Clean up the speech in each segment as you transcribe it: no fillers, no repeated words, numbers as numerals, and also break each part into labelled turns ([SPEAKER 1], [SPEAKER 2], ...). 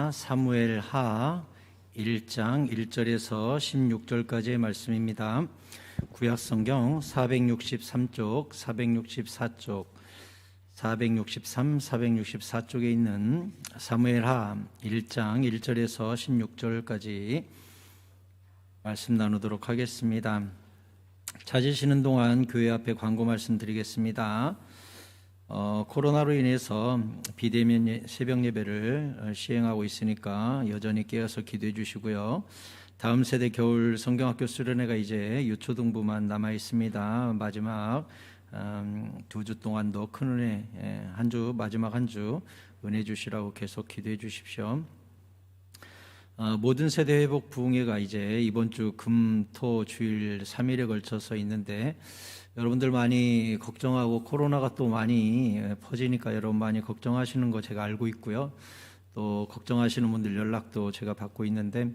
[SPEAKER 1] 있습니다. 사무엘하 1장 1절에서 16절까지의 말씀입니다. 구약성경 463쪽, 464쪽, 463, 464쪽에 있는 사무엘하 1장 1절에서 16절까지 말씀 나누도록 하겠습니다. 찾으시는 동안 교회 앞에 광고 말씀드리겠습니다. 코로나로 인해서 비대면 새벽 예배를 시행하고 있으니까 여전히 깨어서 기도해 주시고요. 다음 세대 겨울 성경학교 수련회가 이제 유초등부만 남아 있습니다. 마지막 2주 동안도 큰 은혜, 마지막 한 주 은혜 주시라고 계속 기도해 주십시오. 모든 세대 회복 부흥회가 이제 이번 주 금, 토, 주일 3일에 걸쳐서 있는데 여러분들 많이 걱정하고 코로나가 또 많이 퍼지니까 여러분 많이 걱정하시는 거 제가 알고 있고요. 또 걱정하시는 분들 연락도 제가 받고 있는데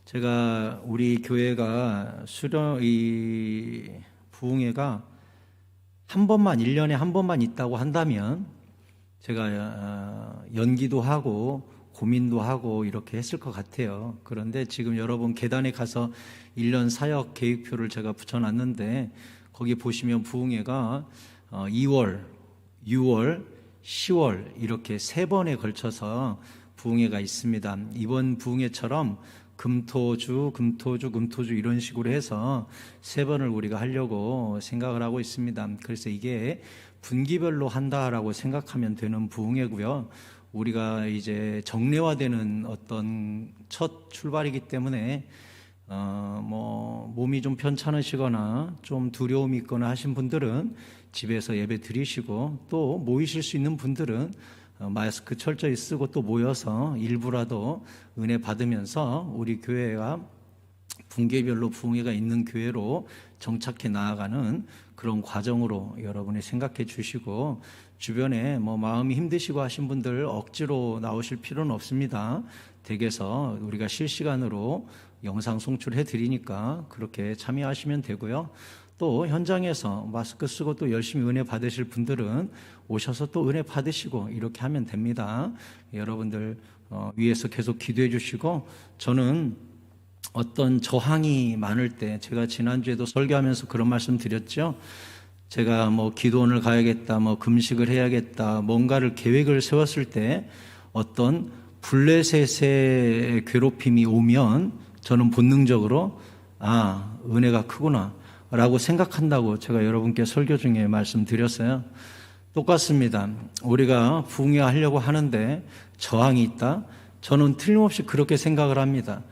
[SPEAKER 1] 제가 우리 교회가 이 부흥회가 한 번만 1년에 한 번만 있다고 한다면 제가 연기도 하고 고민도 하고 이렇게 했을 것 같아요. 그런데 지금 여러분 계단에 가서 1년 사역 계획표를 제가 붙여놨는데 거기 보시면 부흥회가 2월, 6월, 10월 이렇게 3번에 걸쳐서 부흥회가 있습니다. 이번 부흥회처럼 금토주 이런 식으로 해서 3번을 우리가 하려고 생각을 하고 있습니다. 그래서 이게 분기별로 한다라고 생각하면 되는 부흥회고요. 우리가 이제 정례화되는 어떤 첫 출발이기 때문에 몸이 좀 편찮으시거나 좀 두려움이 있거나 하신 분들은 집에서 예배 드리시고 또 모이실 수 있는 분들은 마스크 철저히 쓰고 또 모여서 일부라도 은혜 받으면서 우리 교회가 분기별로 부흥회가 있는 교회로 정착해 나아가는 그런 과정으로 여러분이 생각해 주시고 주변에 마음이 힘드시고 하신 분들 억지로 나오실 필요는 없습니다. 댁에서 우리가 실시간으로 영상 송출해 드리니까 그렇게 참여하시면 되고요. 또 현장에서 마스크 쓰고 또 열심히 은혜 받으실 분들은 오셔서 또 은혜 받으시고 이렇게 하면 됩니다. 여러분들 위에서 계속 기도해 주시고 저는 어떤 저항이 많을 때 제가 지난주에도 설교하면서 그런 말씀 드렸죠. 제가 기도원을 가야겠다, 금식을 해야겠다, 뭔가를 계획을 세웠을 때 어떤 블레셋의 괴롭힘이 오면 저는 본능적으로 은혜가 크구나 라고 생각한다고 제가 여러분께 설교 중에 말씀드렸어요. 똑같습니다. 우리가 부흥회 하려고 하는데 저항이 있다? 저는 틀림없이 그렇게 생각을 합니다.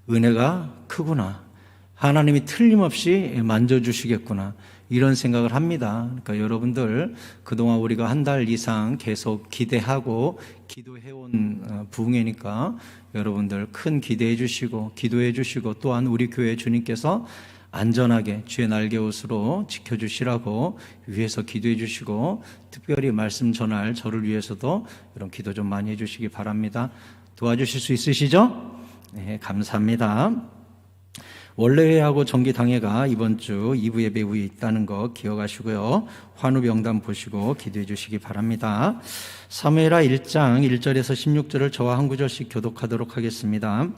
[SPEAKER 1] 은혜가 크구나. 하나님이 틀림없이 만져주시겠구나. 이런 생각을 합니다. 그러니까 여러분들 그동안 우리가 한 달 이상 계속 기대하고 기도해온 부흥회니까 여러분들 큰 기대해 주시고 기도해 주시고 또한 우리 교회 주님께서 안전하게 주의 날개옷으로 지켜주시라고 위해서 기도해 주시고 특별히 말씀 전할 저를 위해서도 이런 기도 좀 많이 해주시기 바랍니다. 도와주실 수 있으시죠? 네, 감사합니다. 원래회하고 정기당회가 이번 주 2부 예배 후에 있다는 거 기억하시고요. 환우 명단 보시고 기도해 주시기 바랍니다. 사무엘하 1장 1절에서 16절을 저와 한 구절씩 교독하도록 하겠습니다.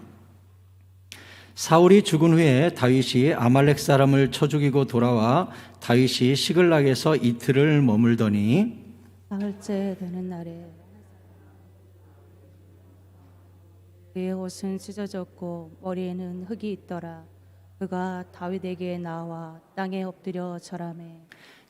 [SPEAKER 1] 사울이 죽은 후에 다윗이 아말렉 사람을 쳐 죽이고 돌아와 다윗이 시글락에서 이틀을 머물더니
[SPEAKER 2] 사흘째 되는 날에 그의 옷은 찢어졌고 머리에는 흙이 있더라. 그가 다윗에게 나와 땅에 엎드려 절하매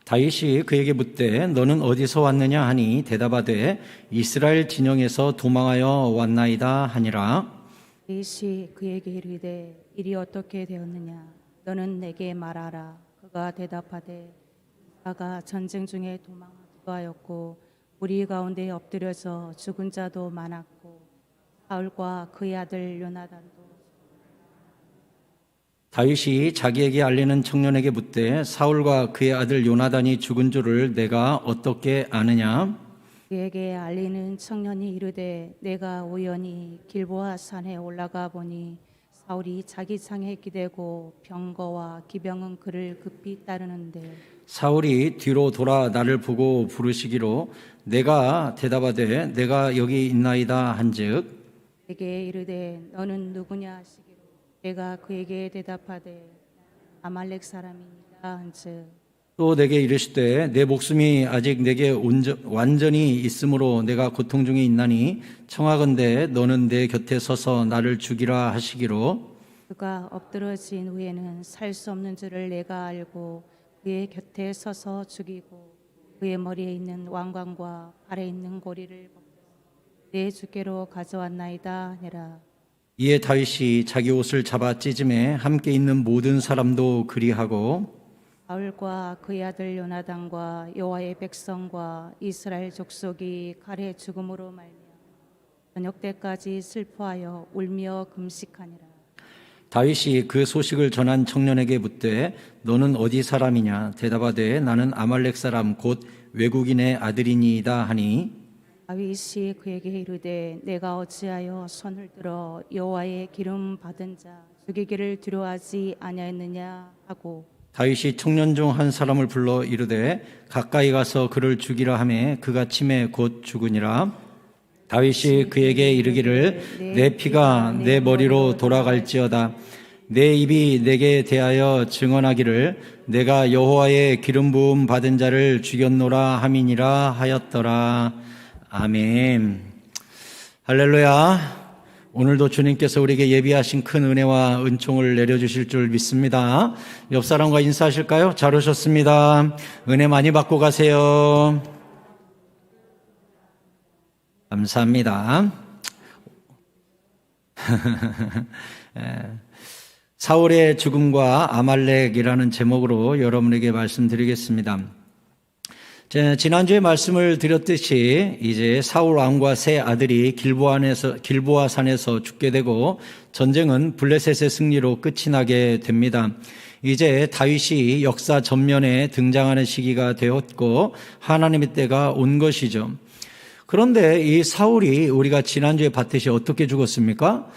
[SPEAKER 1] 다윗이 그에게 묻되 너는 어디서 왔느냐 하니 대답하되 이스라엘 진영에서 도망하여 왔나이다 하니라.
[SPEAKER 2] 다윗이 그에게 이르되 일이 어떻게 되었느냐 너는 내게 말하라. 그가 대답하되 나가 전쟁 중에 도망하였고 우리 가운데 엎드려서 죽은 자도 많았고 사울과 그의 아들 요나단도.
[SPEAKER 1] 다윗이 자기에게 알리는 청년에게 묻되 사울과 그의 아들 요나단이 죽은 줄을 내가 어떻게 아느냐?
[SPEAKER 2] 그에게 알리는 청년이 이르되 내가 우연히 길보아 산에 올라가 보니 사울이 자기 창에 기대고 병거와 기병은 그를 급히 따르는데
[SPEAKER 1] 사울이 뒤로 돌아 나를 보고 부르시기로 내가 대답하되 내가 여기 있나이다 한즉
[SPEAKER 2] 그에게 이르되 너는 누구냐 하시기로 내가 그에게 대답하되 아말렉 사람이니라 한즉
[SPEAKER 1] 또 내게 이르시되 내 목숨이 아직 내게 완전히 있으므로 내가 고통 중에 있나니 청하건대 너는 내 곁에 서서 나를 죽이라 하시기로
[SPEAKER 2] 그가 엎드러진 후에는 살 수 없는 줄을 내가 알고 그의 곁에 서서 죽이고 그의 머리에 있는 왕관과 발에 있는 고리를 벗겨 내 주께로 가져왔나이다 하니라.
[SPEAKER 1] 이에 다윗이 자기 옷을 잡아 찢음에 함께 있는 모든 사람도 그리하고
[SPEAKER 2] 사울과 그의 아들 요나단과 여호와의 백성과 이스라엘 족속이 칼의 죽음으로 말미암아 저녁 때까지 슬퍼하여 울며 금식하니라.
[SPEAKER 1] 다윗이 그 소식을 전한 청년에게 묻되 너는 어디 사람이냐 대답하되 나는 아말렉 사람 곧 외국인의 아들이니이다 하니
[SPEAKER 2] 다윗이 그에게 이르되 내가 어찌하여 손을 들어 여호와의 기름 받은 자 죽이기를 두려워하지 아니하였느냐 하고
[SPEAKER 1] 다윗이 청년 중 한 사람을 불러 이르되 가까이 가서 그를 죽이라 하매 그가 치매 곧 죽으니라. 다윗이 그에게 이르기를 내 피가 내 머리로 돌아갈지어다. 내 입이 내게 대하여 증언하기를 내가 여호와의 기름 부음 받은 자를 죽였노라 함이니라 하였더라. 아멘. 할렐루야. 오늘도 주님께서 우리에게 예비하신 큰 은혜와 은총을 내려주실 줄 믿습니다. 옆 사람과 인사하실까요? 잘 오셨습니다. 은혜 많이 받고 가세요. 감사합니다. 사울의 죽음과 아말렉이라는 제목으로 여러분에게 말씀드리겠습니다. 지난주에 말씀을 드렸듯이 이제 사울 왕과 세 아들이 길보아 산에서 죽게 되고 전쟁은 블레셋의 승리로 끝이 나게 됩니다. 이제 다윗이 역사 전면에 등장하는 시기가 되었고 하나님의 때가 온 것이죠. 그런데 이 사울이 우리가 지난주에 봤듯이 어떻게 죽었습니까?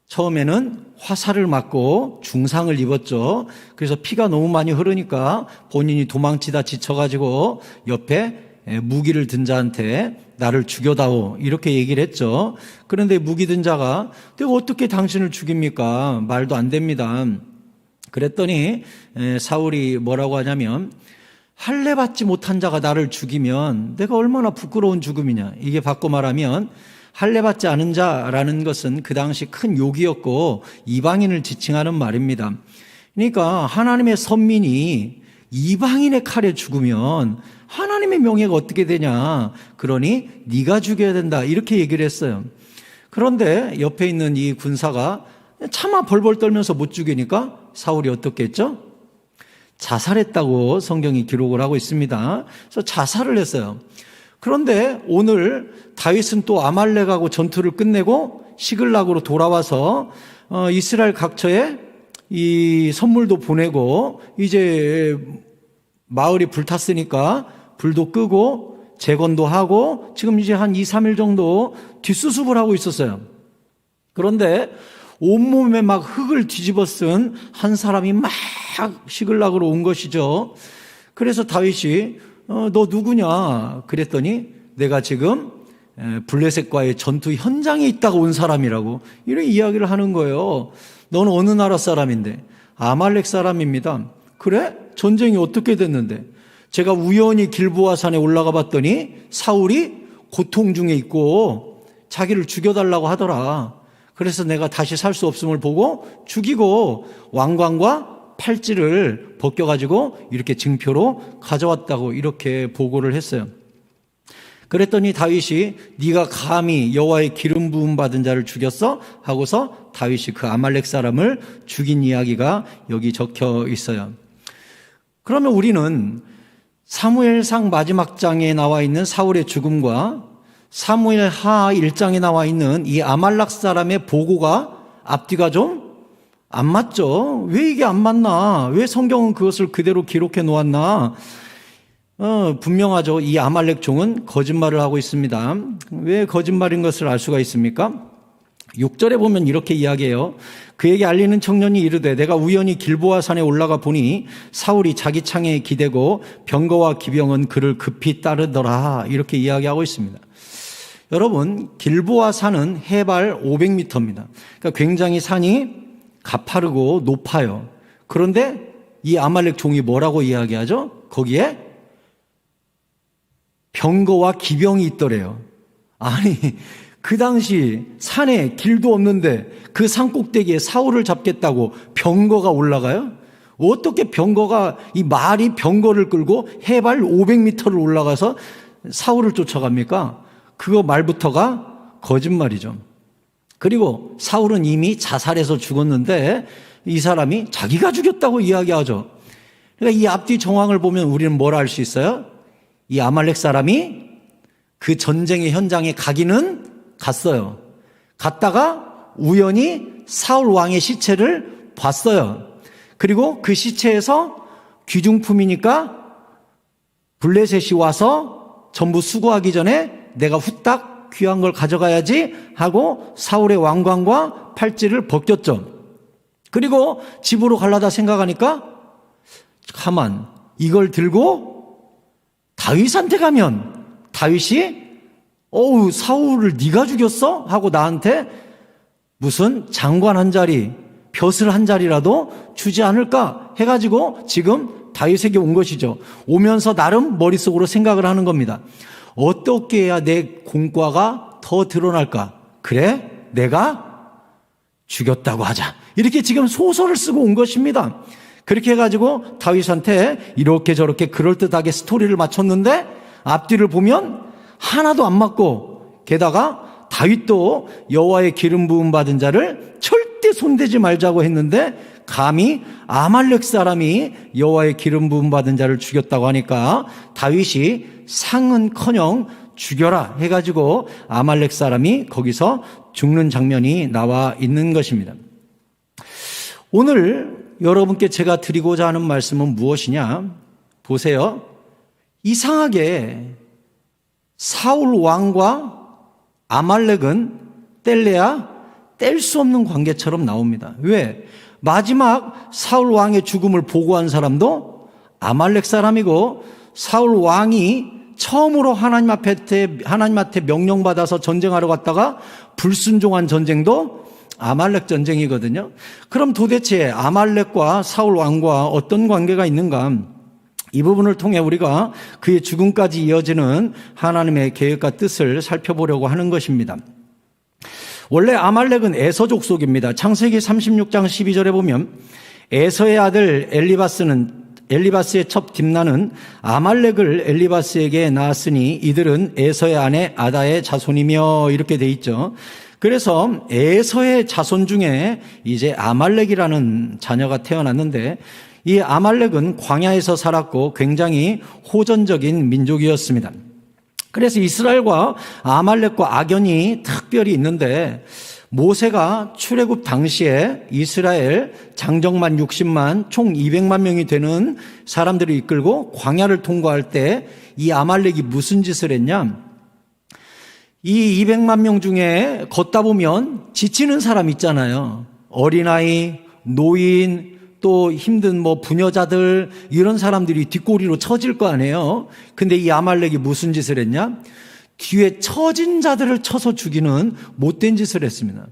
[SPEAKER 1] 처음에는 화살을 맞고 중상을 입었죠. 그래서 피가 너무 많이 흐르니까 본인이 도망치다 지쳐가지고 옆에 무기를 든 자한테 나를 죽여다오 이렇게 얘기를 했죠. 그런데 무기 든 자가 내가 어떻게 당신을 죽입니까? 말도 안 됩니다. 그랬더니 사울이 뭐라고 하냐면 할례 받지 못한 자가 나를 죽이면 내가 얼마나 부끄러운 죽음이냐. 이게 바꿔 말하면 할례 받지 않은 자라는 것은 그 당시 큰 욕이었고 이방인을 지칭하는 말입니다. 그러니까 하나님의 선민이 이방인의 칼에 죽으면 하나님의 명예가 어떻게 되냐. 그러니 네가 죽여야 된다 이렇게 얘기를 했어요. 그런데 옆에 있는 이 군사가 차마 벌벌 떨면서 못 죽이니까 사울이 어떻게 했죠? 자살했다고 성경이 기록을 하고 있습니다. 그래서 자살을 했어요. 그런데 오늘 다윗은 또 아말렉하고 전투를 끝내고 시글락으로 돌아와서 이스라엘 각처에 이 선물도 보내고 이제 마을이 불탔으니까 불도 끄고 재건도 하고 지금 이제 한 2, 3일 정도 뒷수습을 하고 있었어요. 그런데 온몸에 막 흙을 뒤집어 쓴 한 사람이 막 시글락으로 온 것이죠. 그래서 다윗이 너 누구냐? 그랬더니 내가 지금 블레셋과의 전투 현장에 있다가 온 사람이라고 이런 이야기를 하는 거예요. 너는 어느 나라 사람인데? 아말렉 사람입니다. 그래? 전쟁이 어떻게 됐는데? 제가 우연히 길보아 산에 올라가 봤더니 사울이 고통 중에 있고 자기를 죽여달라고 하더라. 그래서 내가 다시 살 수 없음을 보고 죽이고 왕관과 팔찌를 벗겨가지고 이렇게 증표로 가져왔다고 이렇게 보고를 했어요. 그랬더니 다윗이 네가 감히 여호와의 기름 부음 받은 자를 죽였어? 하고서 다윗이 그 아말렉 사람을 죽인 이야기가 여기 적혀 있어요. 그러면 우리는 사무엘상 마지막 장에 나와 있는 사울의 죽음과 사무엘 하 1장에 나와 있는 이 아말렉 사람의 보고가 앞뒤가 좀 안 맞죠? 왜 이게 안 맞나? 왜 성경은 그것을 그대로 기록해 놓았나? 분명하죠. 이 아말렉 종은 거짓말을 하고 있습니다. 왜 거짓말인 것을 알 수가 있습니까? 6절에 보면 이렇게 이야기해요. 그에게 알리는 청년이 이르되 내가 우연히 길보아 산에 올라가 보니 사울이 자기 창에 기대고 병거와 기병은 그를 급히 따르더라. 이렇게 이야기하고 있습니다. 여러분, 길보아 산은 해발 500m입니다. 그러니까 굉장히 산이 가파르고 높아요. 그런데 이 아말렉 종이 뭐라고 이야기하죠? 거기에 병거와 기병이 있더래요. 아니, 그 당시 산에 길도 없는데 그 산 꼭대기에 사울을 잡겠다고 병거가 올라가요? 어떻게 병거가, 이 말이 병거를 끌고 해발 500m를 올라가서 사울을 쫓아갑니까? 그거 말부터가 거짓말이죠. 그리고 사울은 이미 자살해서 죽었는데 이 사람이 자기가 죽였다고 이야기하죠. 그러니까 이 앞뒤 정황을 보면 우리는 뭘 알 수 있어요? 이 아말렉 사람이 그 전쟁의 현장에 가기는 갔어요. 갔다가 우연히 사울 왕의 시체를 봤어요. 그리고 그 시체에서 귀중품이니까 블레셋이 와서 전부 수거하기 전에 내가 후딱 귀한 걸 가져가야지 하고 사울의 왕관과 팔찌를 벗겼죠. 그리고 집으로 가려다 생각하니까 가만, 이걸 들고 다윗한테 가면 다윗이 사울을 네가 죽였어? 하고 나한테 무슨 장관 한 자리, 벼슬 한 자리라도 주지 않을까 해가지고 지금 다윗에게 온 것이죠. 오면서 나름 머릿속으로 생각을 하는 겁니다. 어떻게 해야 내 공과가 더 드러날까? 그래? 내가 죽였다고 하자. 이렇게 지금 소설을 쓰고 온 것입니다. 그렇게 해가지고 다윗한테 이렇게 저렇게 그럴듯하게 스토리를 맞췄는데 앞뒤를 보면 하나도 안 맞고, 게다가 다윗도 여호와의 기름 부음 받은 자를 절대 손대지 말자고 했는데 감히 아말렉 사람이 여호와의 기름 부음 받은 자를 죽였다고 하니까 다윗이 상은커녕 죽여라 해가지고 아말렉 사람이 거기서 죽는 장면이 나와 있는 것입니다. 오늘 여러분께 제가 드리고자 하는 말씀은 무엇이냐? 보세요. 이상하게 사울 왕과 아말렉은 뗄래야 뗄 수 없는 관계처럼 나옵니다. 왜? 마지막 사울 왕의 죽음을 보고한 사람도 아말렉 사람이고, 사울 왕이 처음으로 하나님한테 명령받아서 전쟁하러 갔다가 불순종한 전쟁도 아말렉 전쟁이거든요. 그럼 도대체 아말렉과 사울 왕과 어떤 관계가 있는가? 이 부분을 통해 우리가 그의 죽음까지 이어지는 하나님의 계획과 뜻을 살펴보려고 하는 것입니다. 원래 아말렉은 에서 족속입니다. 창세기 36장 12절에 보면 에서의 아들 엘리바스의 첩 딥나는 아말렉을 엘리바스에게 낳았으니 이들은 에서의 아내 아다의 자손이며, 이렇게 돼 있죠. 그래서 에서의 자손 중에 이제 아말렉이라는 자녀가 태어났는데, 이 아말렉은 광야에서 살았고 굉장히 호전적인 민족이었습니다. 그래서 이스라엘과 아말렉과 악연이 특별히 있는데, 모세가 출애굽 당시에 이스라엘 장정만 60만, 총 200만 명이 되는 사람들을 이끌고 광야를 통과할 때 이 아말렉이 무슨 짓을 했냐? 이 200만 명 중에 걷다 보면 지치는 사람 있잖아요. 어린아이, 노인, 또 힘든 부녀자들, 이런 사람들이 뒷꼬리로 처질 거 아니에요. 근데 이 아말렉이 무슨 짓을 했냐? 뒤에 처진 자들을 쳐서 죽이는 못된 짓을 했습니다.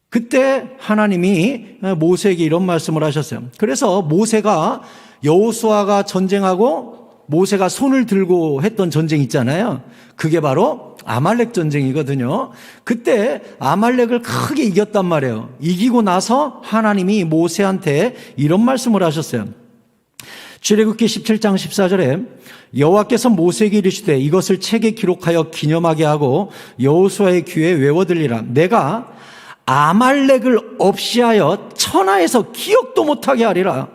[SPEAKER 1] 그때 하나님이 모세에게 이런 말씀을 하셨어요. 그래서 모세가 여호수아가 전쟁하고 모세가 손을 들고 했던 전쟁 있잖아요. 그게 바로 아말렉 전쟁이거든요. 그때 아말렉을 크게 이겼단 말이에요. 이기고 나서 하나님이 모세한테 이런 말씀을 하셨어요. 출애굽기 17장 14절에 여호와께서 모세에게 이르시되 이것을 책에 기록하여 기념하게 하고 여호수아의 귀에 외워들리라. 내가 아말렉을 없이하여 천하에서 기억도 못하게 하리라.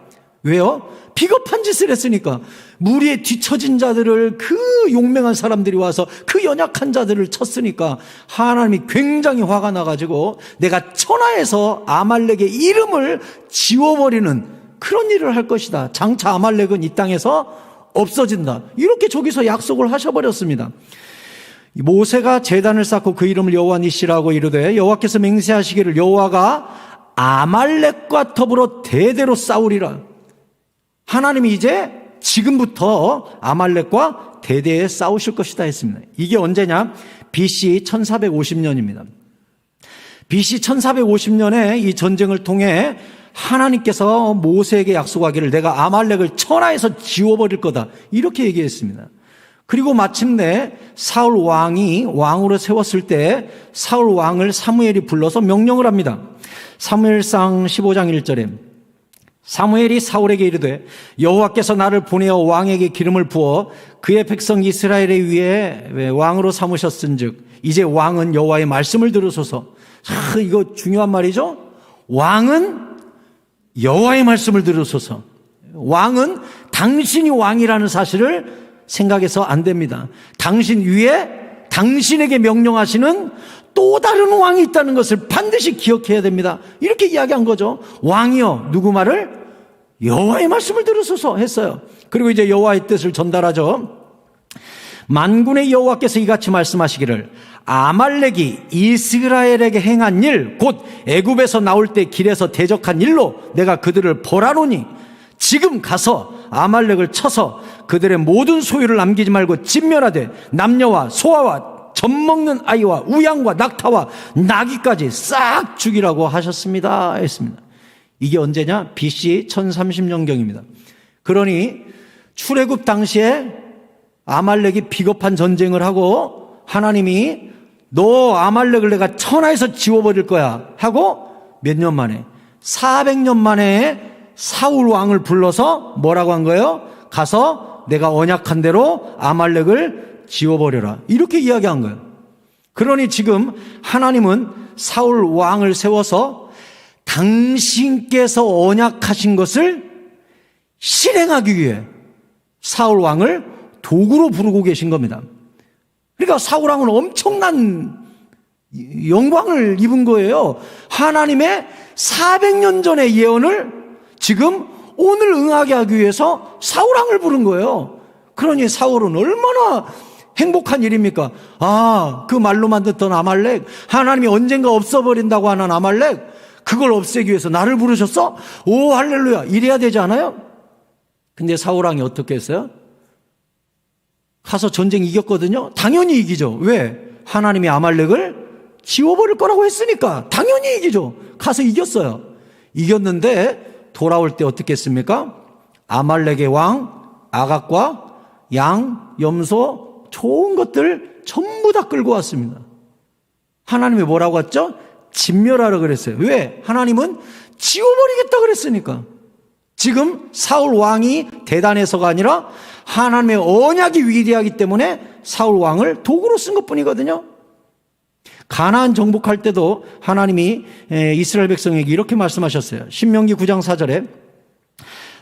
[SPEAKER 1] 왜요? 비겁한 짓을 했으니까. 무리에 뒤처진 자들을, 그 용맹한 사람들이 와서 그 연약한 자들을 쳤으니까 하나님이 굉장히 화가 나가지고 내가 천하에서 아말렉의 이름을 지워버리는 그런 일을 할 것이다. 장차 아말렉은 이 땅에서 없어진다. 이렇게 저기서 약속을 하셔버렸습니다. 모세가 제단을 쌓고 그 이름을 여호와 니시라고 이르되 여호와께서 맹세하시기를 여호와가 아말렉과 더불어 대대로 싸우리라. 하나님이 이제 지금부터 아말렉과 대대에 싸우실 것이다 했습니다. 이게 언제냐? BC 1450년입니다. BC 1450년에 이 전쟁을 통해 하나님께서 모세에게 약속하기를 내가 아말렉을 천하에서 지워버릴 거다, 이렇게 얘기했습니다. 그리고 마침내 사울 왕이 왕으로 세웠을 때 사울 왕을 사무엘이 불러서 명령을 합니다. 사무엘상 15장 1절에 사무엘이 사울에게 이르되 여호와께서 나를 보내어 왕에게 기름을 부어 그의 백성 이스라엘에 위해 왕으로 삼으셨은즉 이제 왕은 여호와의 말씀을 들으소서. 이거 중요한 말이죠. 왕은 여호와의 말씀을 들으소서. 왕은 당신이 왕이라는 사실을 생각해서 안 됩니다. 당신 위에 당신에게 명령하시는 또 다른 왕이 있다는 것을 반드시 기억해야 됩니다. 이렇게 이야기한 거죠. 왕이여, 누구 말을? 여호와의 말씀을 들으소서 했어요. 그리고 이제 여호와의 뜻을 전달하죠. 만군의 여호와께서 이같이 말씀하시기를 아말렉이 이스라엘에게 행한 일, 곧 애굽에서 나올 때 길에서 대적한 일로 내가 그들을 벌하노니 지금 가서 아말렉을 쳐서 그들의 모든 소유를 남기지 말고 진멸하되 남녀와 소아와 젖먹는 아이와 우양과 낙타와 나귀까지 싹 죽이라고 하셨습니다 했습니다. 이게 언제냐? BC 1030년경입니다. 그러니 출애굽 당시에 아말렉이 비겁한 전쟁을 하고 하나님이 너 아말렉을 내가 천하에서 지워버릴 거야 하고 몇 년 만에 400년 만에 사울 왕을 불러서 뭐라고 한 거예요? 가서 내가 언약한 대로 아말렉을 지워버려라, 이렇게 이야기한 거예요. 그러니 지금 하나님은 사울 왕을 세워서 당신께서 언약하신 것을 실행하기 위해 사울 왕을 도구로 부르고 계신 겁니다. 그러니까 사울 왕은 엄청난 영광을 입은 거예요. 하나님의 400년 전의 예언을 지금 오늘 응하게 하기 위해서 사울 왕을 부른 거예요. 그러니 사울은 얼마나 행복한 일입니까? 그 말로만 듣던 아말렉, 하나님이 언젠가 없어버린다고 하는 아말렉, 그걸 없애기 위해서 나를 부르셨어? 오, 할렐루야, 이래야 되지 않아요? 근데 사울 왕이 어떻게 했어요? 가서 전쟁 이겼거든요. 당연히 이기죠. 왜? 하나님이 아말렉을 지워버릴 거라고 했으니까 당연히 이기죠. 가서 이겼어요. 이겼는데 돌아올 때 어떻게 했습니까? 아말렉의 왕 아각과 양, 염소, 좋은 것들 전부 다 끌고 왔습니다. 하나님이 뭐라고 했죠? 진멸하라 그랬어요. 왜? 하나님은 지워버리겠다 그랬으니까. 지금 사울 왕이 대단해서가 아니라 하나님의 언약이 위대하기 때문에 사울 왕을 도구로 쓴 것뿐이거든요. 가나안 정복할 때도 하나님이 이스라엘 백성에게 이렇게 말씀하셨어요. 신명기 9장 4절에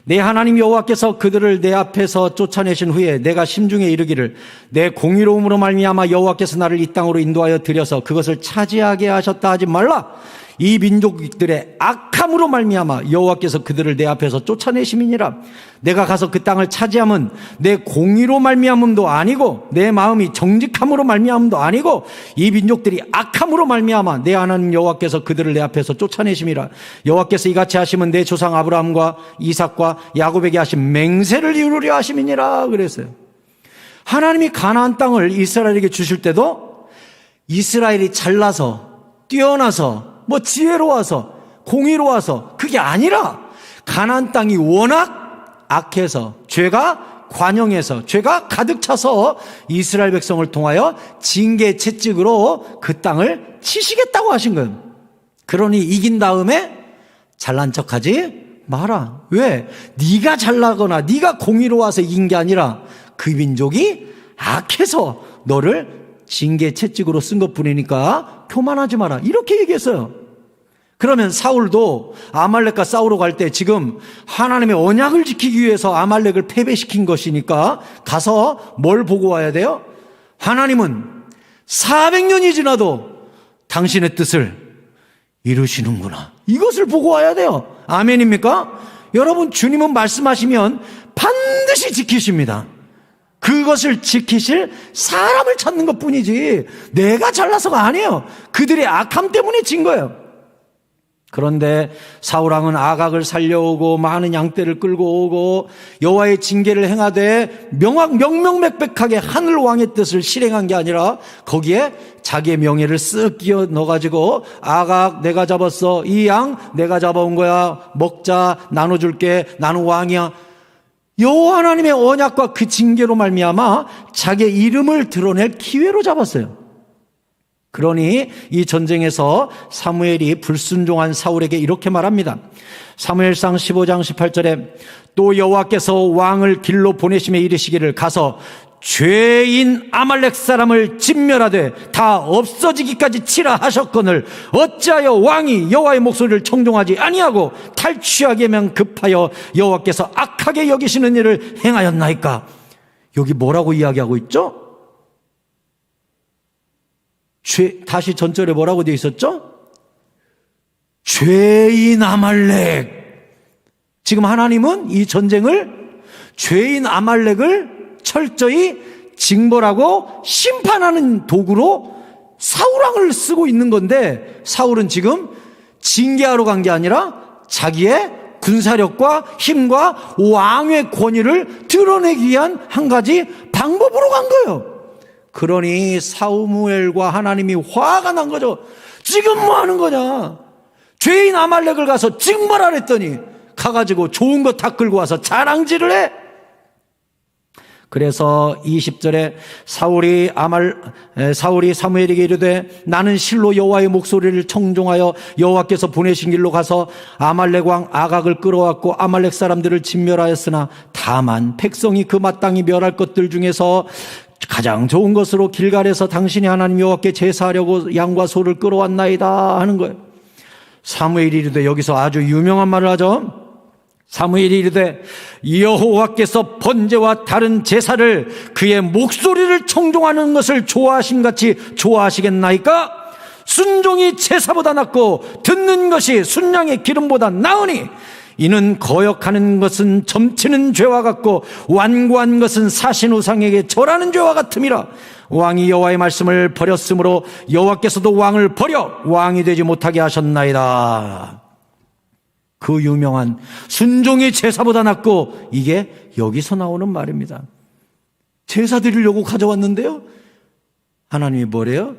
[SPEAKER 1] 내 하나님 여호와께서 그들을 내 앞에서 쫓아내신 후에 내가 심중에 이르기를 내 공의로움으로 말미암아 여호와께서 나를 이 땅으로 인도하여 들여서 그것을 차지하게 하셨다 하지 말라. 이 민족들의 악함으로 말미암아 여호와께서 그들을 내 앞에서 쫓아내심이니라. 내가 가서 그 땅을 차지함은 내 공의로 말미암음도 아니고 내 마음이 정직함으로 말미암음도 아니고 이 민족들이 악함으로 말미암아 내 하나님 여호와께서 그들을 내 앞에서 쫓아내심이라. 여호와께서 이같이 하시면 내 조상 아브라함과 이삭과 야곱에게 하신 맹세를 이루려 하심이니라 그랬어요. 하나님이 가나안 땅을 이스라엘에게 주실 때도 이스라엘이 잘나서 뛰어나서 지혜로워서 공의로워서 그게 아니라 가나안 땅이 워낙 악해서 죄가 관영해서 죄가 가득 차서 이스라엘 백성을 통하여 징계 채찍으로 그 땅을 치시겠다고 하신 거예요. 그러니 이긴 다음에 잘난 척하지 마라. 왜? 네가 잘나거나 네가 공의로워서 이긴 게 아니라 그 민족이 악해서 너를 징계 채찍으로 쓴 것뿐이니까 교만하지 마라, 이렇게 얘기했어요. 그러면 사울도 아말렉과 싸우러 갈 때 지금 하나님의 언약을 지키기 위해서 아말렉을 패배시킨 것이니까 가서 뭘 보고 와야 돼요? 하나님은 400년이 지나도 당신의 뜻을 이루시는구나, 이것을 보고 와야 돼요. 아멘입니까? 여러분, 주님은 말씀하시면 반드시 지키십니다. 그것을 지키실 사람을 찾는 것뿐이지 내가 잘나서가 아니에요. 그들의 악함 때문에 진 거예요. 그런데 사울왕은 아각을 살려오고 많은 양떼를 끌고 오고 여호와의 징계를 행하되 명명백백하게 하늘 왕의 뜻을 실행한 게 아니라 거기에 자기의 명예를 쓱 끼워 넣어가지고 아각 내가 잡았어, 이 양 내가 잡아온 거야, 먹자, 나눠줄게, 나는 왕이야. 여호와 하나님의 언약과 그 징계로 말미암아 자기의 이름을 드러낼 기회로 잡았어요. 그러니 이 전쟁에서 사무엘이 불순종한 사울에게 이렇게 말합니다. 사무엘상 15장 18절에 또 여호와께서 왕을 길로 보내심에 이르시기를 가서 죄인 아말렉 사람을 진멸하되 다 없어지기까지 치라 하셨거늘 어찌하여 왕이 여호와의 목소리를 청종하지 아니하고 탈취하게만 급하여 여호와께서 악하게 여기시는 일을 행하였나이까. 여기 뭐라고 이야기하고 있죠? 다시 전절에 뭐라고 되어 있었죠? 죄인 아말렉. 지금 하나님은 이 전쟁을 죄인 아말렉을 철저히 징벌하고 심판하는 도구로 사울왕을 쓰고 있는 건데, 사울은 지금 징계하러 간 게 아니라 자기의 군사력과 힘과 왕의 권위를 드러내기 위한 한 가지 방법으로 간 거예요. 그러니 사무엘과 하나님이 화가 난 거죠. 지금 뭐 하는 거냐? 죄인 아말렉을 가서 징벌하랬더니 가가지고 좋은 거 다 끌고 와서 자랑질을 해. 그래서 20절에 사울이 사무엘에게 이르되 나는 실로 여호와의 목소리를 청종하여 여호와께서 보내신 길로 가서 아말렉 왕 아각을 끌어왔고 아말렉 사람들을 진멸하였으나 다만 백성이 그 마땅히 멸할 것들 중에서 가장 좋은 것으로 길갈에서 당신이 하나님 여호와께 제사하려고 양과 소를 끌어왔나이다 하는 거예요. 사무엘이 이르되, 여기서 아주 유명한 말을 하죠. 사무엘이 이르되 여호와께서 번제와 다른 제사를 그의 목소리를 청종하는 것을 좋아하심같이 좋아하시겠나이까? 순종이 제사보다 낫고 듣는 것이 순양의 기름보다 나으니 이는 거역하는 것은 점치는 죄와 같고 완고한 것은 사신 우상에게 절하는 죄와 같음이라. 왕이 여호와의 말씀을 버렸으므로 여호와께서도 왕을 버려 왕이 되지 못하게 하셨나이다. 그 유명한 순종이 제사보다 낫고, 이게 여기서 나오는 말입니다. 제사 드리려고 가져왔는데요, 하나님이 뭐래요?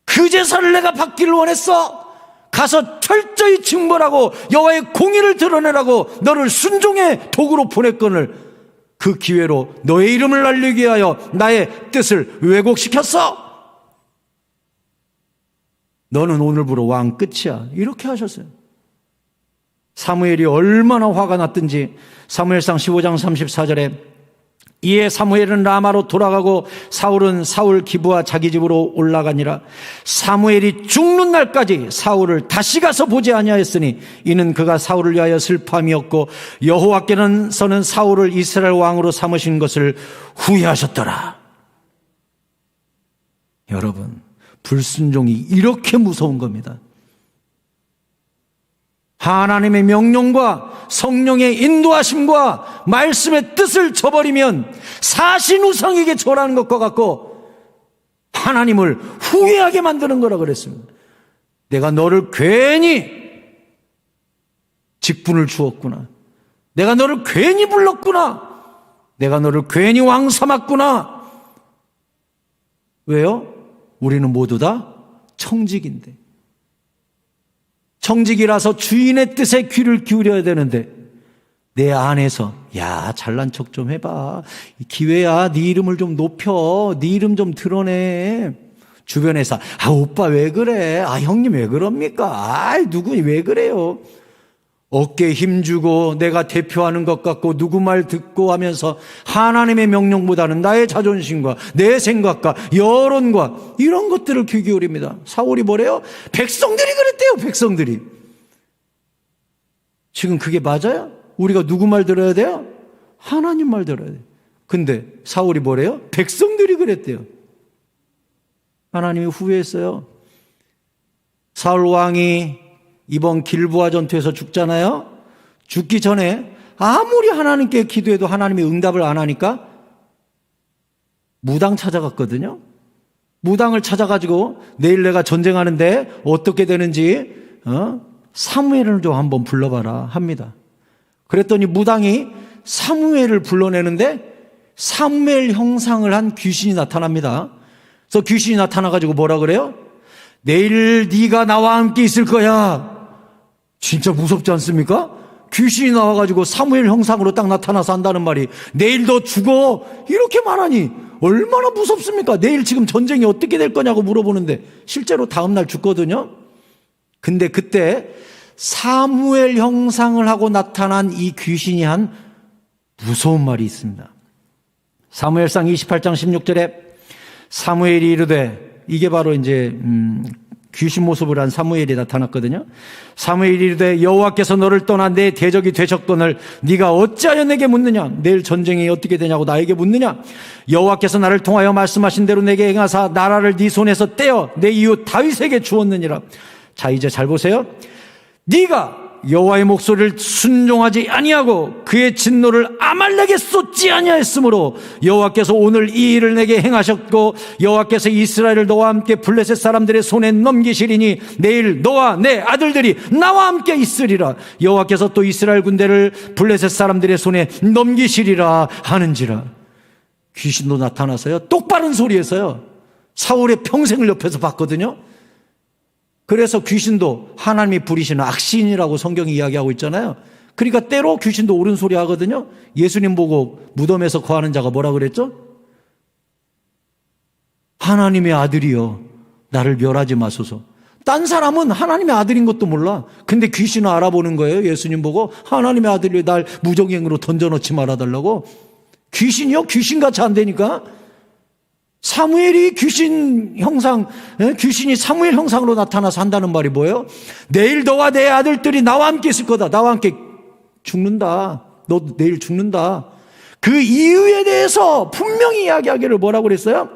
[SPEAKER 1] 그 제사를 내가 받기를 원했어. 가서 철저히 징벌하고 여호와의 공의를 드러내라고 너를 순종의 도구로 보냈거늘 그 기회로 너의 이름을 날리기 위하여 나의 뜻을 왜곡시켰어. 너는 오늘부로 왕 끝이야. 이렇게 하셨어요. 사무엘이 얼마나 화가 났든지 사무엘상 15장 34절에 이에 사무엘은 라마로 돌아가고 사울은 사울 기브와 자기 집으로 올라가니라. 사무엘이 죽는 날까지 사울을 다시 가서 보지 아니하였으니 이는 그가 사울을 위하여 슬픔이었고 여호와께서는 사울을 이스라엘 왕으로 삼으신 것을 후회하셨더라. 여러분, 불순종이 이렇게 무서운 겁니다. 하나님의 명령과 성령의 인도하심과 말씀의 뜻을 저버리면 사신 우상에게 절하는 것과 같고 하나님을 후회하게 만드는 거라 그랬습니다. 내가 너를 괜히 직분을 주었구나. 내가 너를 괜히 불렀구나. 내가 너를 괜히 왕 삼았구나. 왜요? 우리는 모두 다 청직인데, 청직이라서 주인의 뜻에 귀를 기울여야 되는데 내 안에서 야 잘난 척 좀 해봐, 기회야, 네 이름을 좀 높여, 네 이름 좀 드러내. 주변에서 오빠 왜 그래, 형님 왜 그럽니까, 누구 왜 그래요. 어깨에 힘주고 내가 대표하는 것 같고 누구 말 듣고 하면서 하나님의 명령보다는 나의 자존심과 내 생각과 여론과 이런 것들을 귀 기울입니다. 사울이 뭐래요? 백성들이 그랬대요. 백성들이. 지금 그게 맞아요? 우리가 누구 말 들어야 돼요? 하나님 말 들어야 돼요. 근데 사울이 뭐래요? 백성들이 그랬대요. 하나님이 후회했어요. 사울 왕이 이번 길보아 전투에서 죽잖아요. 죽기 전에 아무리 하나님께 기도해도 하나님이 응답을 안 하니까 무당 찾아갔거든요. 무당을 찾아가지고 내일 내가 전쟁하는데 어떻게 되는지 사무엘을 좀 한번 불러봐라 합니다. 그랬더니 무당이 사무엘을 불러내는데 사무엘 형상을 한 귀신이 나타납니다. 그래서 귀신이 나타나가지고 뭐라 그래요? 내일 네가 나와 함께 있을 거야. 진짜 무섭지 않습니까? 귀신이 나와가지고 사무엘 형상으로 딱 나타나서 한다는 말이 내일 너 죽어 이렇게 말하니 얼마나 무섭습니까? 내일 지금 전쟁이 어떻게 될 거냐고 물어보는데 실제로 다음날 죽거든요. 근데 그때 사무엘 형상을 하고 나타난 이 귀신이 한 무서운 말이 있습니다. 사무엘상 28장 16절에 사무엘이 이르되, 이게 바로 이제 귀신 모습을 한 사무엘이 나타났거든요. 사무엘이 이르되 여호와께서 너를 떠나 내 대적이 되셨거늘 네가 어찌하여 내게 묻느냐? 내일 전쟁이 어떻게 되냐고 나에게 묻느냐? 여호와께서 나를 통하여 말씀하신 대로 내게 행하사 나라를 네 손에서 떼어 내 이웃 다윗에게 주었느니라. 자, 이제 잘 보세요. 네가 여호와의 목소리를 순종하지 아니하고 그의 진노를 아말렉에 쏟지 아니하였으므로 여호와께서 오늘 이 일을 내게 행하셨고 여호와께서 이스라엘을 너와 함께 블레셋 사람들의 손에 넘기시리니 내일 너와 내 아들들이 나와 함께 있으리라. 여호와께서 또 이스라엘 군대를 블레셋 사람들의 손에 넘기시리라 하는지라. 귀신도 나타나서요, 똑바른 소리에서요, 사울의 평생을 옆에서 봤거든요. 그래서 귀신도 하나님이 부리시는 악신이라고 성경이 이야기하고 있잖아요. 그러니까 때로 귀신도 옳은 소리 하거든요. 예수님 보고 무덤에서 거하는 자가 뭐라 그랬죠? 하나님의 아들이여 나를 멸하지 마소서. 딴 사람은 하나님의 아들인 것도 몰라. 근데 귀신은 알아보는 거예요. 예수님 보고 하나님의 아들이여 날 무정행으로 던져놓지 말아달라고. 귀신이요? 귀신같이 안 되니까. 사무엘이 귀신이 사무엘 형상으로 나타나서 한다는 말이 뭐예요? 내일 너와 내 아들들이 나와 함께 있을 거다. 나와 함께 죽는다. 너 내일 죽는다. 그 이유에 대해서 분명히 이야기하기를 뭐라고 그랬어요?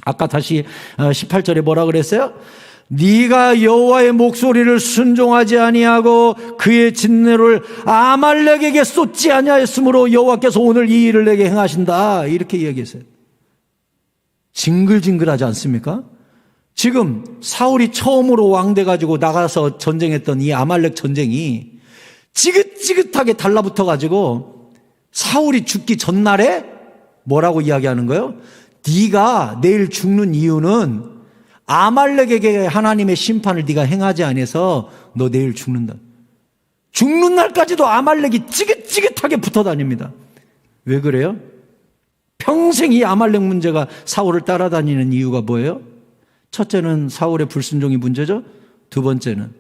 [SPEAKER 1] 아까 다시 18절에 뭐라 그랬어요? 네가 여호와의 목소리를 순종하지 아니하고 그의 진노를 아말렉에게 쏟지 아니하였으므로 여호와께서 오늘 이 일을 내게 행하신다. 이렇게 이야기했어요. 징글징글하지 않습니까? 지금 사울이 처음으로 왕 돼가지고 나가서 전쟁했던 이 아말렉 전쟁이 지긋지긋하게 달라붙어가지고 사울이 죽기 전날에 뭐라고 이야기하는 거예요? 네가 내일 죽는 이유는 아말렉에게 하나님의 심판을 네가 행하지 않아서 너 내일 죽는다. 죽는 날까지도 아말렉이 지긋지긋하게 붙어 다닙니다. 왜 그래요? 평생 이 아말렉 문제가 사울을 따라다니는 이유가 뭐예요? 첫째는 사울의 불순종이 문제죠. 두 번째는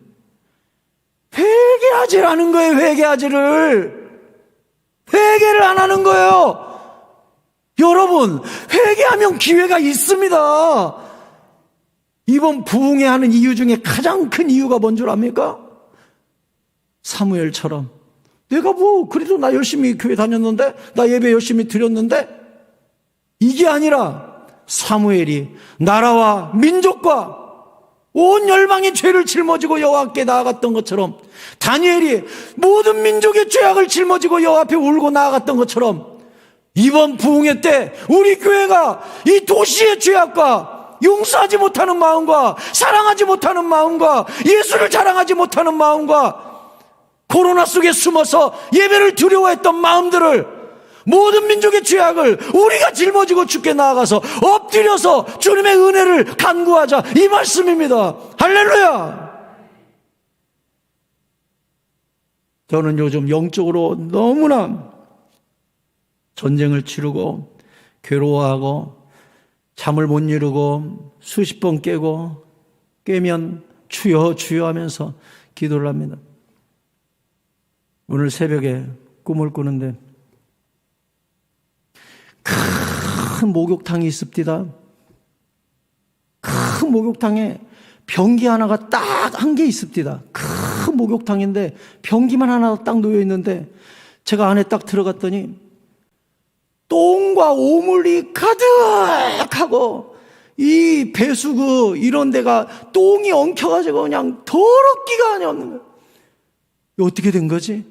[SPEAKER 1] 회개하지 않은 거예요. 회개를 안 하는 거예요. 여러분, 회개하면 기회가 있습니다. 이번 부흥회 하는 이유 중에 가장 큰 이유가 뭔 줄 압니까? 사무엘처럼 내가 그래도 나 열심히 교회 다녔는데, 나 예배 열심히 드렸는데, 이게 아니라 사무엘이 나라와 민족과 온 열방의 죄를 짊어지고 여호와 앞에 나아갔던 것처럼, 다니엘이 모든 민족의 죄악을 짊어지고 여호와 앞에 울고 나아갔던 것처럼, 이번 부흥회 때 우리 교회가 이 도시의 죄악과 용서하지 못하는 마음과 사랑하지 못하는 마음과 예수를 자랑하지 못하는 마음과 코로나 속에 숨어서 예배를 두려워했던 마음들을, 모든 민족의 죄악을 우리가 짊어지고 주께 나아가서 엎드려서 주님의 은혜를 간구하자, 이 말씀입니다. 할렐루야. 저는 요즘 영적으로 너무나 전쟁을 치르고 괴로워하고 잠을 못 이루고 수십 번 깨면 주여 주여 하면서 기도를 합니다. 오늘 새벽에 꿈을 꾸는데 큰 목욕탕이 있습니다. 큰 목욕탕에 변기 하나가 딱 한 개 있습니다. 큰 목욕탕인데 변기만 하나 딱 놓여 있는데 제가 안에 딱 들어갔더니 똥과 오물이 가득하고 이 배수구 이런 데가 똥이 엉켜가지고 그냥 더럽기가 아니 없는 거예요. 어떻게 된 거지?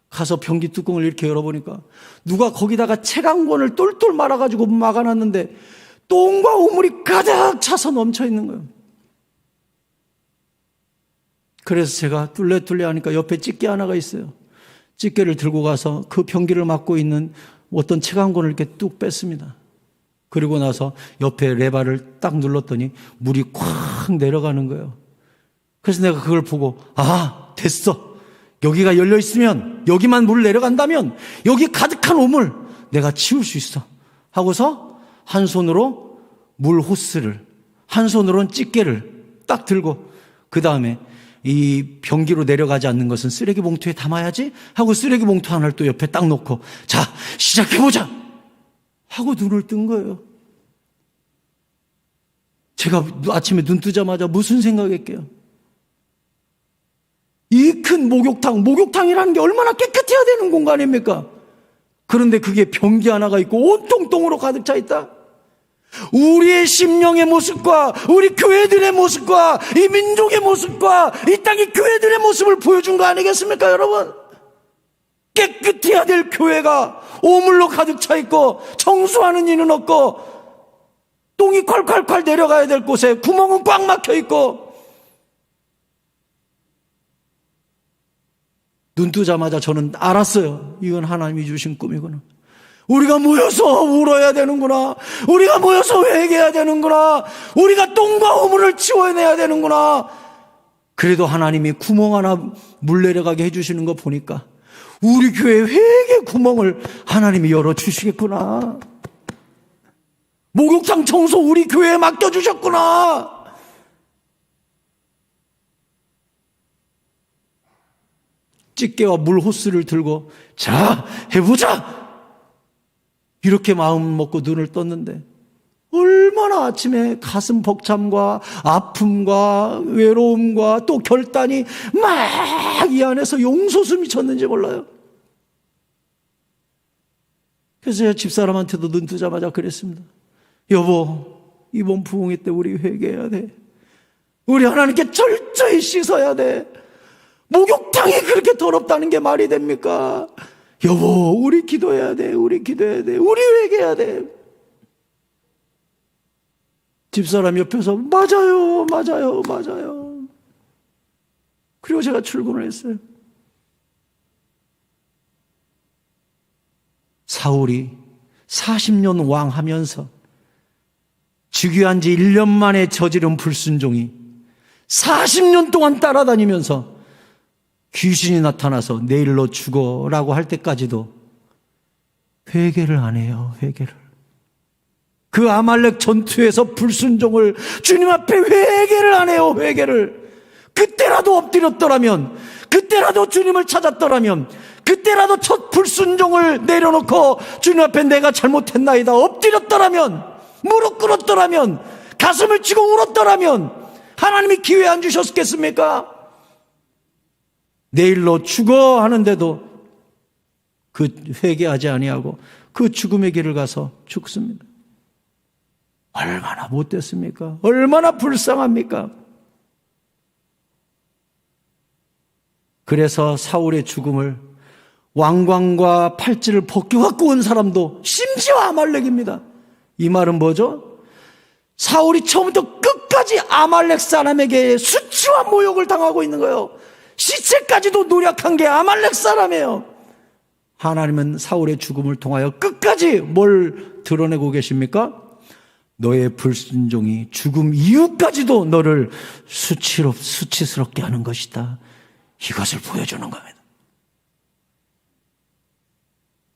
[SPEAKER 1] 가서 변기 뚜껑을 이렇게 열어보니까 누가 거기다가 책 한 권을 똘똘 말아가지고 막아놨는데 똥과 오물이 가득 차서 넘쳐 있는 거예요. 그래서 제가 뚫레뚫레 하니까 옆에 집게 하나가 있어요. 집게를 들고 가서 그 병기를 맡고 있는 어떤 책 한 권을 이렇게 뚝 뺐습니다. 그리고 나서 옆에 레바를 딱 눌렀더니 물이 콱 내려가는 거예요. 그래서 내가 그걸 보고 됐어. 여기가 열려 있으면, 여기만 물 내려간다면 여기 가득한 오물 내가 치울 수 있어 하고서 한 손으로 물 호스를, 한 손으로는 집게를 딱 들고, 그 다음에 이 변기로 내려가지 않는 것은 쓰레기 봉투에 담아야지 하고 쓰레기 봉투 하나를 또 옆에 딱 놓고, 자, 시작해보자 하고 눈을 뜬 거예요. 제가 아침에 눈 뜨자마자 무슨 생각했게요? 이 큰 목욕탕이라는 게 얼마나 깨끗해야 되는 공간입니까? 그런데 그게 변기 하나가 있고 온통 똥으로 가득 차 있다? 우리의 심령의 모습과 우리 교회들의 모습과 이 민족의 모습과 이 땅의 교회들의 모습을 보여준 거 아니겠습니까, 여러분? 깨끗해야 될 교회가 오물로 가득 차 있고 청소하는 이는 없고 똥이 콸콸콸 내려가야 될 곳에 구멍은 꽉 막혀 있고, 눈 뜨자마자 저는 알았어요. 이건 하나님이 주신 꿈이구나. 우리가 모여서 울어야 되는구나. 우리가 모여서 회개해야 되는구나. 우리가 똥과 오물을 치워내야 되는구나. 그래도 하나님이 구멍 하나 물 내려가게 해주시는 거 보니까 우리 교회 회개 구멍을 하나님이 열어주시겠구나. 목욕탕 청소 우리 교회에 맡겨주셨구나. 집게와 물 호스를 들고 자, 해보자! 이렇게 마음 먹고 눈을 떴는데 얼마나 아침에 가슴 벅참과 아픔과 외로움과 또 결단이 막 이 안에서 용솟음이 쳤는지 몰라요. 그래서 제가 집사람한테도 눈 뜨자마자 그랬습니다. 여보, 이번 부흥회 때 우리 회개해야 돼. 우리 하나님께 철저히 씻어야 돼. 목욕탕이 그렇게 더럽다는 게 말이 됩니까? 여보, 우리 기도해야 돼. 우리 기도해야 돼. 우리 회개해야 돼. 집사람 옆에서 맞아요. 그리고 제가 출근을 했어요. 사울이 40년 왕 하면서 즉위한 지 1년 만에 저지른 불순종이 40년 동안 따라다니면서 귀신이 나타나서 내일로 죽어라고 할 때까지도 회개를 안 해요. 회개를. 그 아말렉 전투에서 불순종을 주님 앞에 회개를 안 해요. 회개를. 그때라도 엎드렸더라면, 그때라도 주님을 찾았더라면, 그때라도 첫 불순종을 내려놓고 주님 앞에 내가 잘못했나이다 엎드렸더라면, 무릎 꿇었더라면, 가슴을 치고 울었더라면 하나님이 기회 안 주셨겠습니까? 내일로 죽어 하는데도 그 회개하지 아니하고 그 죽음의 길을 가서 죽습니다. 얼마나 못됐습니까? 얼마나 불쌍합니까? 그래서 사울의 죽음을 왕관과 팔찌를 벗겨갖고 온 사람도 심지어 아말렉입니다. 이 말은 뭐죠? 사울이 처음부터 끝까지 아말렉 사람에게 수치와 모욕을 당하고 있는 거예요. 시체까지도 노력한 게 아말렉 사람이에요. 하나님은 사울의 죽음을 통하여 끝까지 뭘 드러내고 계십니까? 너의 불순종이 죽음 이후까지도 너를 수치스럽게 하는 것이다. 이것을 보여주는 겁니다.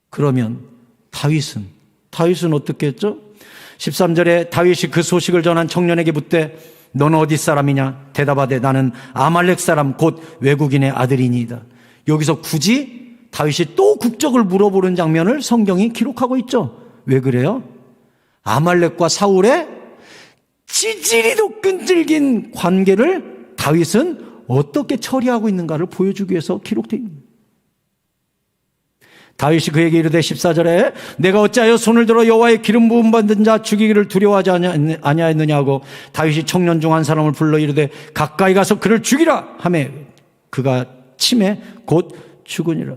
[SPEAKER 1] 그러면 다윗은 어떻게 했죠? 13절에 다윗이 그 소식을 전한 청년에게 묻되 너는 어디 사람이냐? 대답하되 나는 아말렉 사람 곧 외국인의 아들이니이다. 여기서 굳이 다윗이 또 국적을 물어보는 장면을 성경이 기록하고 있죠. 왜 그래요? 아말렉과 사울의 찌질이도 끈질긴 관계를 다윗은 어떻게 처리하고 있는가를 보여주기 위해서 기록되어 있습니다. 다윗이 그에게 이르되 14절에 내가 어찌하여 손을 들어 여호와의 기름 부음 받은 자 죽이기를 두려워하지 아니하였느냐고 다윗이 청년 중 한 사람을 불러 이르되 가까이 가서 그를 죽이라 하매 그가 치매 곧 죽으니라.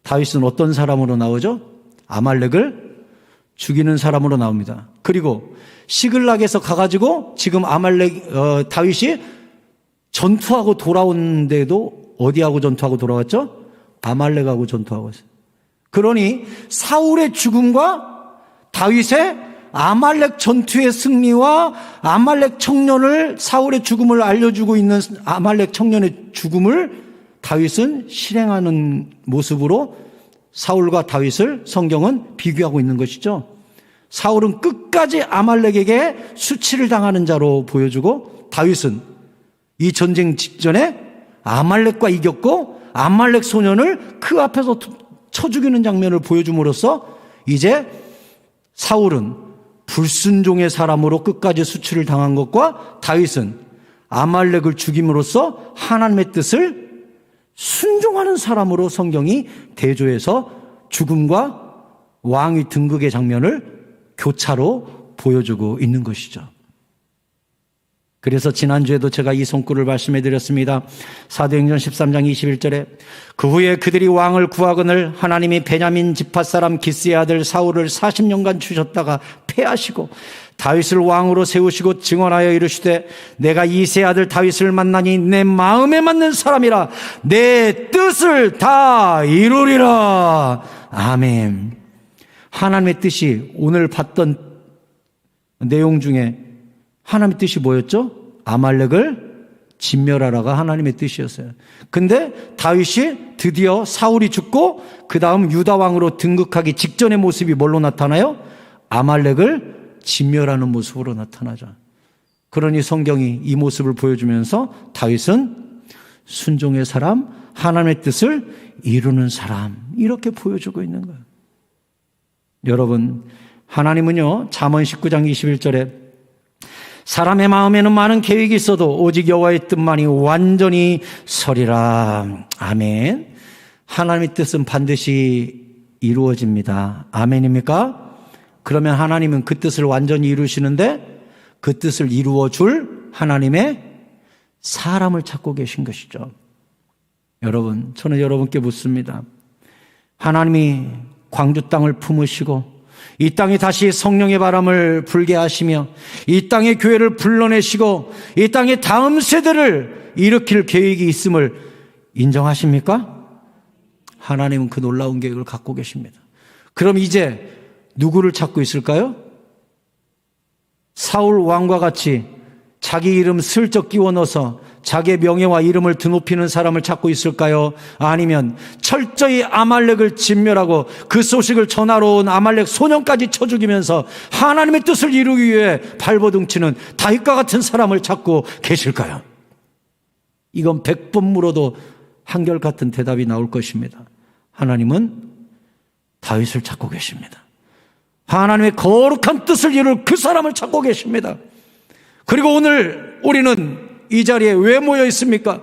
[SPEAKER 1] 다윗은 어떤 사람으로 나오죠? 아말렉을 죽이는 사람으로 나옵니다. 그리고 시글락에서 가가지고 지금 다윗이 전투하고 돌아온데도 어디하고 전투하고 돌아왔죠? 아말렉하고 전투하고 있어요. 그러니 사울의 죽음과 다윗의 아말렉 전투의 승리와 아말렉 청년을, 사울의 죽음을 알려주고 있는 아말렉 청년의 죽음을 다윗은 실행하는 모습으로 사울과 다윗을 성경은 비교하고 있는 것이죠. 사울은 끝까지 아말렉에게 수치를 당하는 자로 보여주고, 다윗은 이 전쟁 직전에 아말렉과 이겼고 아말렉 소년을 그 앞에서 쳐 죽이는 장면을 보여줌으로써 이제 사울은 불순종의 사람으로 끝까지 수치를 당한 것과 다윗은 아말렉을 죽임으로써 하나님의 뜻을 순종하는 사람으로 성경이 대조해서 죽음과 왕위 등극의 장면을 교차로 보여주고 있는 것이죠. 그래서 지난주에도 제가 이 손글을 말씀해 드렸습니다. 사도행전 13장 21절에 그 후에 그들이 왕을 구하거늘 하나님이 베냐민 지파 사람 기스의 아들 사울을 40년간 주셨다가 패하시고 다윗을 왕으로 세우시고 증언하여 이르시되 내가 이새의 아들 다윗을 만나니 내 마음에 맞는 사람이라 내 뜻을 다 이루리라. 아멘. 하나님의 뜻이 오늘 봤던 내용 중에 하나님의 뜻이 뭐였죠? 아말렉을 진멸하라가 하나님의 뜻이었어요. 근데 다윗이 드디어 사울이 죽고 그 다음 유다 왕으로 등극하기 직전의 모습이 뭘로 나타나요? 아말렉을 진멸하는 모습으로 나타나죠. 그러니 성경이 이 모습을 보여주면서 다윗은 순종의 사람, 하나님의 뜻을 이루는 사람, 이렇게 보여주고 있는 거예요. 여러분, 하나님은요, 잠언 19장 21절에 사람의 마음에는 많은 계획이 있어도 오직 여호와의 뜻만이 완전히 서리라. 아멘. 하나님의 뜻은 반드시 이루어집니다. 아멘입니까? 그러면 하나님은 그 뜻을 완전히 이루시는데 그 뜻을 이루어 줄 하나님의 사람을 찾고 계신 것이죠. 여러분, 저는 여러분께 묻습니다. 하나님이 광주 땅을 품으시고 이 땅에 다시 성령의 바람을 불게 하시며 이 땅에 교회를 불러내시고 이 땅에 다음 세대를 일으킬 계획이 있음을 인정하십니까? 하나님은 그 놀라운 계획을 갖고 계십니다. 그럼 이제 누구를 찾고 있을까요? 사울 왕과 같이 자기 이름 슬쩍 끼워 넣어서 자기의 명예와 이름을 드높이는 사람을 찾고 있을까요? 아니면 철저히 아말렉을 진멸하고 그 소식을 전하러 온 아말렉 소년까지 쳐 죽이면서 하나님의 뜻을 이루기 위해 발버둥치는 다윗과 같은 사람을 찾고 계실까요? 이건 100번 물어도 한결같은 대답이 나올 것입니다. 하나님은 다윗을 찾고 계십니다. 하나님의 거룩한 뜻을 이룰 그 사람을 찾고 계십니다. 그리고 오늘 우리는 이 자리에 왜 모여 있습니까?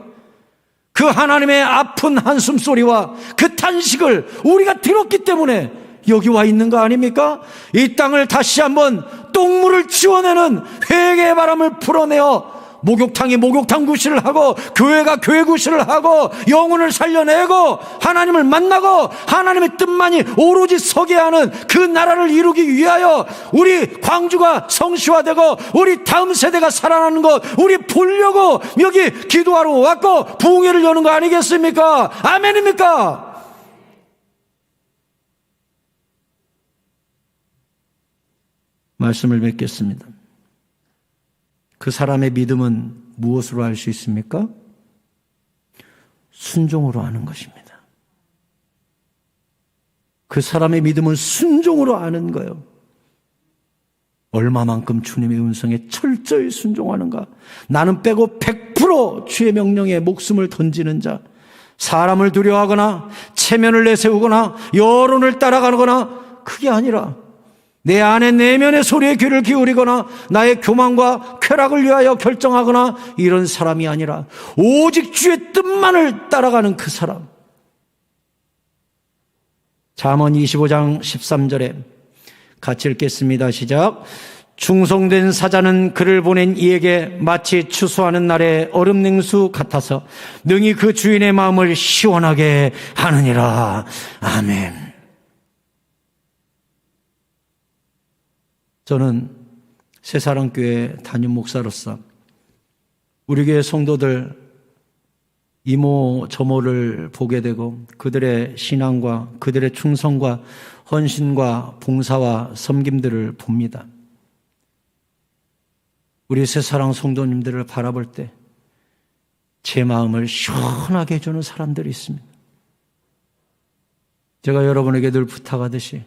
[SPEAKER 1] 그 하나님의 아픈 한숨소리와 그 탄식을 우리가 들었기 때문에 여기 와 있는 거 아닙니까? 이 땅을 다시 한번 똥물을 치워내는 회개의 바람을 풀어내어 목욕탕이 목욕탕 구실을 하고 교회가 교회 구실을 하고 영혼을 살려내고 하나님을 만나고 하나님의 뜻만이 오로지 서게 하는 그 나라를 이루기 위하여 우리 광주가 성시화되고 우리 다음 세대가 살아나는 것 우리 보려고 여기 기도하러 왔고 부흥회를 여는 거 아니겠습니까? 아멘입니까? 말씀을 맺겠습니다. 그 사람의 믿음은 무엇으로 알 수 있습니까? 순종으로 아는 것입니다. 그 사람의 믿음은 순종으로 아는 거예요. 얼마만큼 주님의 음성에 철저히 순종하는가? 나는 빼고 100% 주의 명령에 목숨을 던지는 자, 사람을 두려워하거나 체면을 내세우거나 여론을 따라가거나 그게 아니라 내 안에 내면의 소리에 귀를 기울이거나 나의 교만과 쾌락을 위하여 결정하거나 이런 사람이 아니라 오직 주의 뜻만을 따라가는 그 사람. 잠언 25장 13절에 같이 읽겠습니다. 시작. 충성된 사자는 그를 보낸 이에게 마치 추수하는 날의 얼음 냉수 같아서 능히 그 주인의 마음을 시원하게 하느니라. 아멘. 저는 새사랑교회 담임 목사로서 우리 교회 성도들 이모 저모를 보게 되고 그들의 신앙과 그들의 충성과 헌신과 봉사와 섬김들을 봅니다. 우리 새사랑 성도님들을 바라볼 때 제 마음을 시원하게 해주는 사람들이 있습니다. 제가 여러분에게 늘 부탁하듯이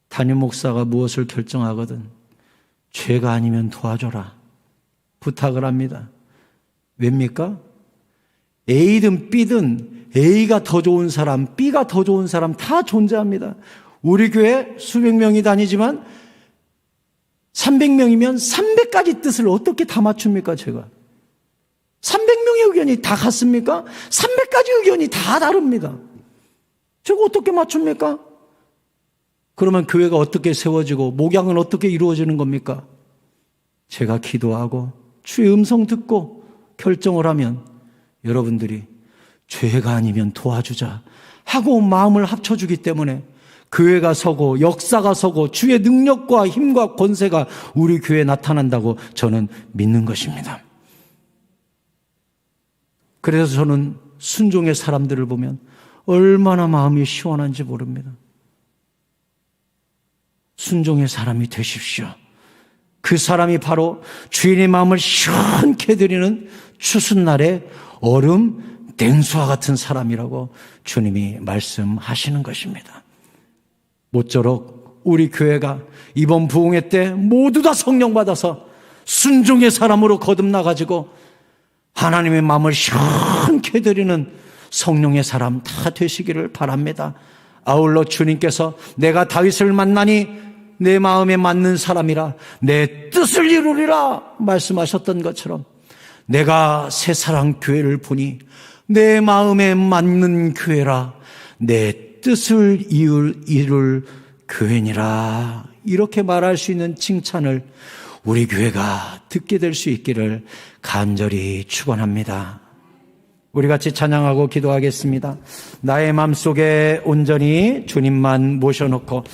[SPEAKER 1] 담임 목사가 무엇을 결정하거든 죄가 아니면 도와줘라 부탁을 합니다. 왜입니까? A든 B든 A가 더 좋은 사람, B가 더 좋은 사람 다 존재합니다. 우리 교회 수백 명이 다니지만 300명이면 300가지 뜻을 어떻게 다 맞춥니까, 제가? 300명의 의견이 다 같습니까? 300가지 의견이 다 다릅니다. 제가 어떻게 맞춥니까? 그러면 교회가 어떻게 세워지고 목양은 어떻게 이루어지는 겁니까? 제가 기도하고 주의 음성 듣고 결정을 하면 여러분들이 죄가 아니면 도와주자 하고 마음을 합쳐주기 때문에 교회가 서고 역사가 서고 주의 능력과 힘과 권세가 우리 교회에 나타난다고 저는 믿는 것입니다. 그래서 저는 순종의 사람들을 보면 얼마나 마음이 시원한지 모릅니다. 순종의 사람이 되십시오. 그 사람이 바로 주인의 마음을 시원케 드리는 추수날의 얼음 냉수와 같은 사람이라고 주님이 말씀하시는 것입니다. 모쪼록 우리 교회가 이번 부흥회 때 모두 다 성령 받아서 순종의 사람으로 거듭나가지고 하나님의 마음을 시원케 드리는 성령의 사람 다 되시기를 바랍니다. 아울러 주님께서 내가 다윗을 만나니 내 마음에 맞는 사람이라 내 뜻을 이루리라 말씀하셨던 것처럼 내가 새사랑 교회를 보니 내 마음에 맞는 교회라 내 뜻을 이룰 교회니라 이렇게 말할 수 있는 칭찬을 우리 교회가 듣게 될 수 있기를 간절히 축원합니다. 우리 같이 찬양하고 기도하겠습니다. 나의 마음속에 온전히 주님만 모셔놓고